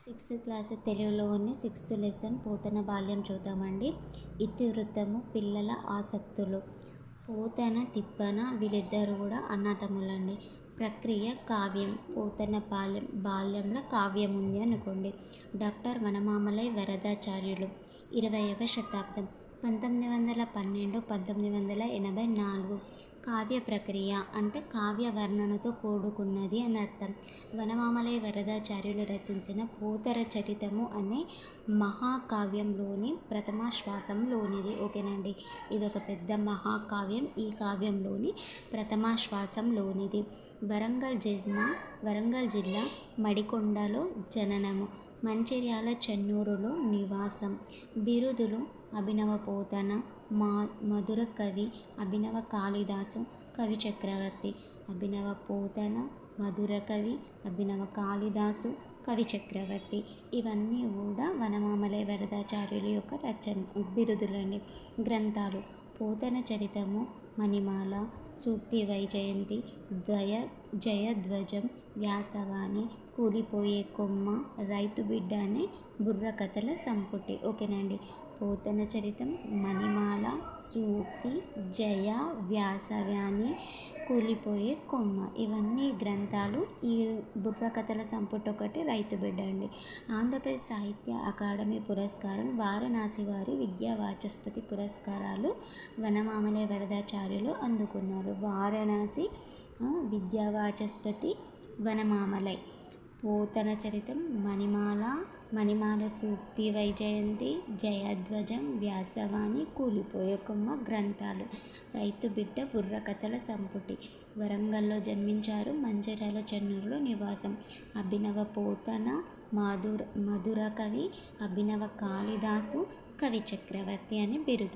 Sixth class తెలుగులోని sixth lesson Pothana బాల్యం చూద్దామండి. ఇతివృత్తము పిల్లల ఆసక్తులు. పోతన తిప్పన వీళ్ళిద్దరు కూడా అన్నతమ్ములండి. ప్రక్రియ కావ్యం. పోతన బాల్యంలో కావ్యం ఉంది అనుకోండి. డాక్టర్ వనమామలై వరదాచార్యులు 20వ శతాబ్దం 1912 1984. కావ్య ప్రక్రియ అంటే కావ్య వర్ణనతో కూడుకున్నది అని అర్థం. వనమామలై వరదాచార్యులు రచించిన పోతన చరితము అనే మహాకావ్యంలోని ప్రథమాశ్వాసంలోనిది. ఓకేనండి, ఇది ఒక పెద్ద మహాకావ్యం. ఈ కావ్యంలోని ప్రథమాశ్వాసంలోనిది. వరంగల్ జిల్లా మడికొండలో జననము. మంచిర్యాల చెన్నూరులో నివాసం. బిరుదులు: అభినవ పోతన, మధుర కవి, అభినవ కాళిదాసు, కవి చక్రవర్తి. అభినవ పోతన, మధుర కవి, అభినవ కాళిదాసు, కవి చక్రవర్తి. ఇవన్నీ కూడా వనమామలై వరదాచార్యుల యొక్క బిరుదులండి. గ్రంథాలు: పోతన చరితము, మణిమాల, సూక్తి వైజయంతి, జయధ్వజం, వ్యాసవాణి, కూలిపోయే కొమ్మ, రైతు బిడ్డ అనే బుర్రకథల సంపుటి. ఓకేనండి, పోతన చరితం, మణిమాల, సూక్తి, జయ, వ్యాసవాణి, కూలిపోయే కొమ్మ ఇవన్నీ గ్రంథాలు. ఈ బుర్రకథల సంపుటి ఒకటి రైతు బిడ్డ అండి. ఆంధ్రప్రదేశ్ సాహిత్య అకాడమీ పురస్కారం, వారణాసి వారి విద్యా వాచస్పతి పురస్కారాలు వనమామలై వరదాచార్యులు అందుకున్నారు. వారణాసి విద్యా వాచస్పతి వనమామలై. పోతన చరితం, మణిమాల సూక్తి వైజయంతి, జయధ్వజం, వ్యాసవాణి, కూలిపోయే కొమ్మ గ్రంథాలు. రైతు బిడ్డ బుర్రకథల సంపుటి. వరంగల్లో జన్మించారు. మంచిర్యాల చెన్నూరులో నివాసం. అభినవ పోతన, మధుర కవి, అభినవ కాళిదాసు, కవి చక్రవర్తి అని బిరుదు.